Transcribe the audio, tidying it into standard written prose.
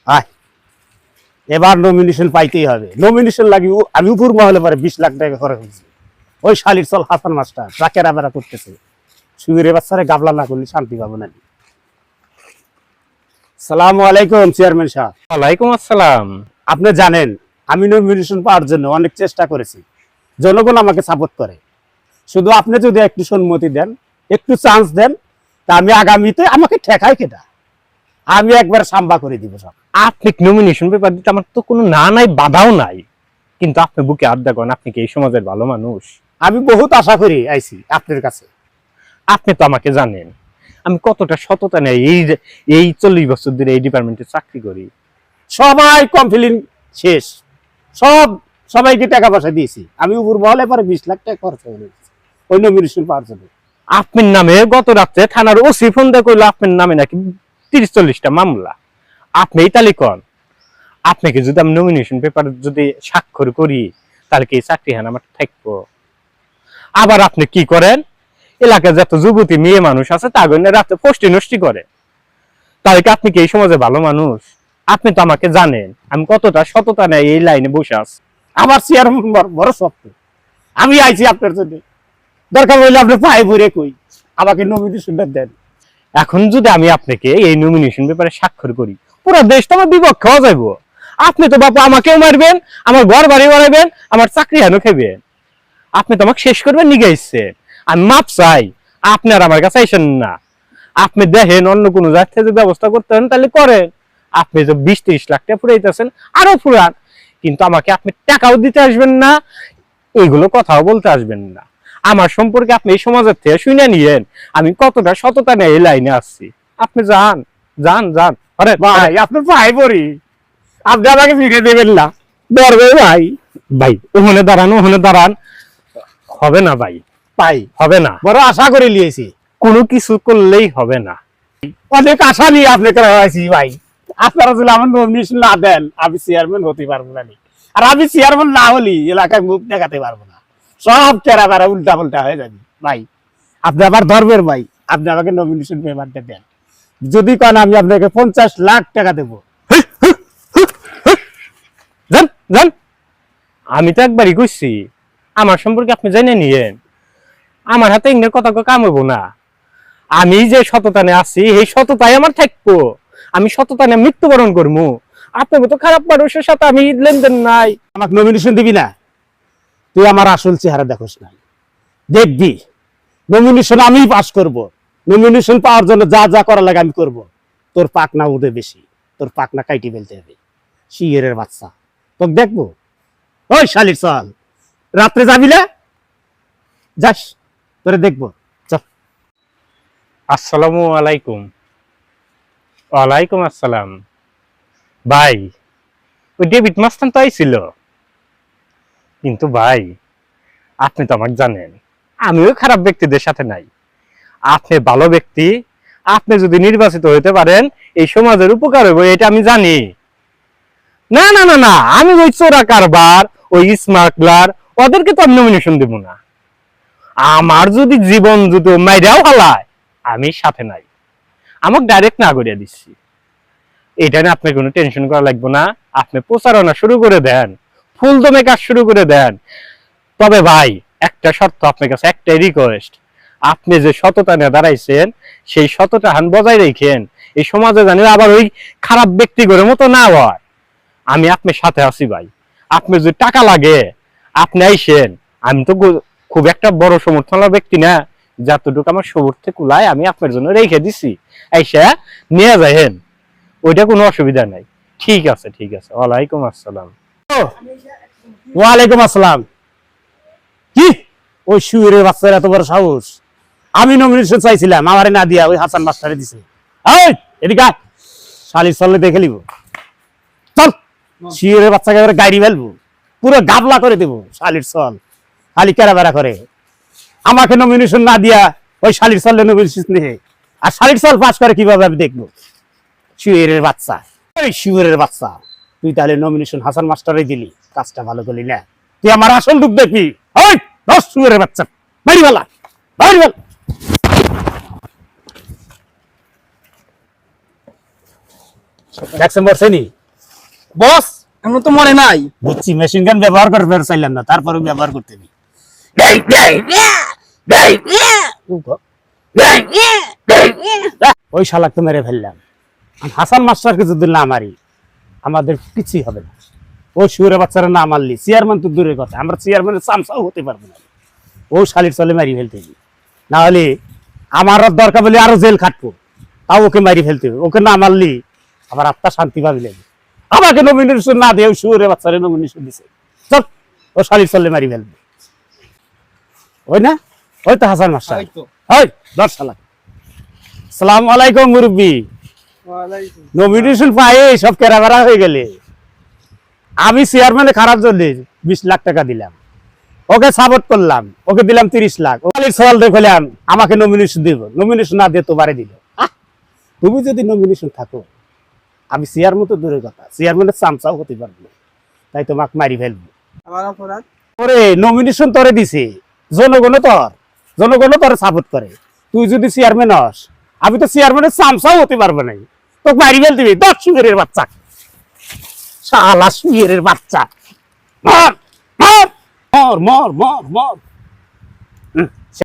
আয়, এবার নমিনেশন পাইতেই হবে। নমিনেশন লাগি আমি উপর মহলে পরে 20 লাখ টাকা খরচ হয়েছি। ওই শালির চল হাসান মাস্টার ট্রাকের আবেরা করতেছে। সুবিরে বাচ্চারে গাবলা না করলে শান্তি পাবো না। সালামু আলাইকুম চেয়ারম্যান সাহেব। ওয়ালাইকুম আসসালাম। আপনি জানেন আমি নমিনেশন পাওয়ার জন্য অনেক চেষ্টা করেছি, জনগণ আমাকে সাপোর্ট করে। শুধু আপনি যদি একটু সম্মতি দেন, একটু চান্স দেন, তা আমি আগামীতে আমাকে ঠেকাই কেটা, আমি একবার সাম্বা করে দিব সব। আপনি নমিনেশন পেপার দিতে আমার তো কোনো না নাই বাধাও নাই, কিন্তু আপনি বুকে আড্ডা করেন, আপনি কি এই সমাজের ভালো মানুষ? আমি বহুত আশা করি আইছি আপনার কাছে। আপনি তো আমাকে জানেন আমি কতটা সততা নেই, এই 40 বছর ধরে এই ডিপার্টমেন্টে চাকরি করি। সবাই কমপ্লেন শেষ, সবাইকে টাকা পয়সা দিয়েছি। আমি উপর মহলে পরে 20 লাখ টাকা খরচ হয়ে গেছে ওই নমিনেশন পাওয়ার জন্য। আপনার নামে গত রাত্রে থানার ওসি ফোন দিয়ে কইলো আপনার নামে নাকি 30-40টা মামলা। আপনি এই তালিকন, আপনাকে যদি আমি নমিনেশন পেপার যদি স্বাক্ষর করি তাহলে কি চাকরি হান আমার থাকবো? আবার আপনি কি করেন, এলাকায় যত যুবতী মেয়ে মানুষ আছে তাগর রাতে ফষ্টি নষ্টি করে, তাহলে কি আপনি কি এই সমাজে ভালো মানুষ? আপনি তো আমাকে জানেন আমি কতটা সততা নেই এই লাইনে বসে আছি। আমার চেয়ারম্যান বড় শক্ত, আমি আইছি আপনার জন্য। দরকার হইলে আপনি পায়ে পড়ে কই আমাকে নমিনেশনটা দেন। এখন যদি আমি আপনাকে এই নমিনেশন পেপারে স্বাক্ষর করি, পুরো দেশ তো আমার বিপক্ষে হয়ে যাইব। আপনি তো বাপু আমাকেও মারবেন, আমার ঘর বাড়ি বাড়াইবেন, আমার চাকরি হানো খেবেন। আপনি তো আমাকে শেষ করবেন নিগে ইচ্ছেন। আমি মাপ চাই, আপনার আমার কাছে আইসেন না। আপনি দেখেন অন্য কোনো জায়গা থেকে ব্যবস্থা করতে হন তাহলে করেন। আপনি যে 20-30 লাখ টাকা ফুরাইতেছেন আরো ফুরান, কিন্তু আমাকে আপনি টাকাও দিতে আসবেন না, এইগুলো কথাও বলতে আসবেন না। আমার সম্পর্কে আপনি এই সমাজের থেকে শুনে নিয়েন আমি কতটা সততা নেই এই লাইনে আসছি। আপনি যান যান যান। আরে ভাই আপনার পায়ে পড়ি, আপনি আমাকে ফিরে দেবেন না, ধরবে ভাই। ভাই ওখানে দাঁড়ান, ওখানে দাঁড়ান। হবে না ভাই, পাই হবে না, বড় আশা করে লিয়েছি, কোনো কিছু করলেই হবে না। অনেক আশা নিয়ে আপনাকে রাখছি ভাই। আপনারা যদি আমার নমিনেশন না দেন আমি চেয়ারম্যান হতে পারবো না। আর আমি চেয়ারম্যান না হলি এলাকায় মুখ দেখাতে পারবো না, সব কেরা বেড়া উল্টা পাল্টা হয়ে যাবে ভাই। আপনি আবার ধরবেন ভাই, আপনি আমাকে নমিনেশন পেপারটা দেন। যদি কেন আমি আপনাকে 50 লাখ টাকা দেবো। যান যান, আমি তো একবারই কইছি আমার সম্পর্কে আপনি জেনে নিয়েন। আমার হাতে ইংরের কথা কাম হইব না। আমি যে সততানে আছি এই সততাই আমার থাকবো। আমি সততানে মৃত্যুবরণ করবো। আপনার মতো খারাপ মানুষের সাথে আমি লেনদেন নাই। আমাকে নমিনেশন দিবি না, তুই আমার আসল চেহারা দেখোস না, দেখবি নমিনেশন আমি পাস করব। নমিনেশন পাওয়ার জন্য যা যা করা লাগে আমি করব। তোর পাকনা উঠে বেশি, তোর পাকনা কাইটি ফেলতে হবে, শিয়ের বাচ্চা। তোকে দেখবো, ওই শালির চল, রাত্রে যাবি না, যাস, তোরে দেখবো, চল। আসসালামু আলাইকুম। ওয়ালাইকুম আসসালাম। ভাই ওই ডেভিড মাস্তান তো আইছিল, কিন্তু ভাই আপনি তো আমাকে জানেন আমিও খারাপ ব্যক্তিদের সাথে নাই। আপনি ভালো ব্যক্তি, আপনি যদি নির্বাচিত হইতে পারেন এই সমাজের উপকার হইব এটা আমি জানি। না না না না, আমি ওই চোরা কারবার ওই স্মাগলার ওদেরকে তো আমি নমিনেশন দেব না। আমার যদি জীবন যদি মাইরাও হালায় আমি সাথে নাই, আমাকে ডাইরেক্ট না করিয়া দিচ্ছি। এটা নিয়ে আপনার কোনো টেনশন করা লাগবে না। আপনি প্রচারণা শুরু করে দেন, ফুলদমে কাজ শুরু করে দেন। তবে ভাই একটা শর্ত আপনার কাছে, একটাই রিকোয়েস্ট, আপনি যে সততা নিয়ে দাঁড়াইছেন সেই সততা হান বজায় রেখেন। এই সমাজে জানি আবার ওই খারাপ ব্যক্তি করে মতো না হয়। আমি আপনার সাথে আছি ভাই। আপনি যদি টাকা লাগে আপনি আইসেন, আমি তো খুব একটা বড় সমর্থনের ব্যক্তি না, যতটুকু আমার সমর্থে কুলায় আমি আপনার জন্য রেখে দিছি, আইসা নিয়ে যাইেন, ওইটা কোনো অসুবিধা নাই। ঠিক আছে ঠিক আছে। ওয়ালাইকুম আসসালাম। ওয়ালাইকুম আসসালাম। কি ওই শুয়ের বাচ্চার এত বড় সাহস? আমি নমিনেশন চাইছিলাম, আমারে না দিয়া ওই হাসান মাস্টারে দিছে। এই এদিকে আয়, শালির চললে দেখে নিব, চল। শুয়ের বাচ্চাকে এবারে গাড়ি ফেলবো, পুরো গাবলা করে দেবো। শালির চল খালি কেরা বেড়া করে, আমাকে নমিনেশন না দিয়া ওই শালির চললে নমিনেশন নিয়ে, আর শালির চল পাস করে কিভাবে আমি দেখবো। শুয়ের বাচ্চা, ওই শুয়ের বাচ্চা, তুই তাহলে নমিনেশন হাসান মাস্টারে দিলি, কাজটা ভালো করলি না। তুই আমার আসল রূপ দেখবি। ওই 10 শুয়ের বাচ্চা, বাড়ি বেলা বাড়ি বেলা। দেখছেন মরছেনি বস এমন তো মনে নাই। বুঝছি মেশিন গান ব্যবহার করে ফের চাইলাম না তারপরে ব্যবহার করতে দিই ওই শালাক তো মেরে ফেললাম হাসান মাস্টারকে যদি না মারি আমাদের কিছুই হবে না ও শুয়ারে বাচ্চারা না মারলি চেয়ারম্যান তো দূরের কথা আমরা চেয়ারম্যানের চামচাও হতে পারবো না ও শালির চলে মারি ফেলতে হবে না হলে আমার দরকার বলে আরো জেল খাটবো তাও ওকে মারি ফেলতে হবে ওকে না মারলি আবার আত্মা শান্তি পাবি লাগবে আমাকে নমিনেশন না দিয়ে শুয়ারে বাচ্চারা নমিনেশন দিছে চল ও শালির চলে মারি ফেলবে ওই না ওই তো হাসান মাস্টার এই তো। ওই দশ শালাক আসসালামু আলাইকুম মুরব্বী নমিনেশন পাই সব কেরাবেরা হয়ে গেলে আমি চেয়ারম্যানে খারাপ চললে 20 লাখ টাকা দিলাম ওকে সাপোর্ট করলাম ওকে দিলাম 30 লাখ ওখানে সওয়াল দেখলাম আমাকে নমিনেশন দিব নমিনেশন না দিয়ে তোবারে দিল তুমি যদি নমিনেশন থাকো আমি চেয়ারম্যান তো দূরের কথা চেয়ারম্যানের চামচাও হতে পারবো না তাই তোমাকে মারি ফেলবো আমার অপরাধ। ওরে নমিনেশন তোরে দিছে জনগণ তোরে সাপোর্ট করে তুই যদি চেয়ারম্যান হস আমি তো চেয়ারম্যানের চামচাও হতে পারবো না তোকে মারি ফেল দিবি 10 সুগেরের বাচ্চা শালা সুগেরের বাচ্চা মর মর মর মর মর মর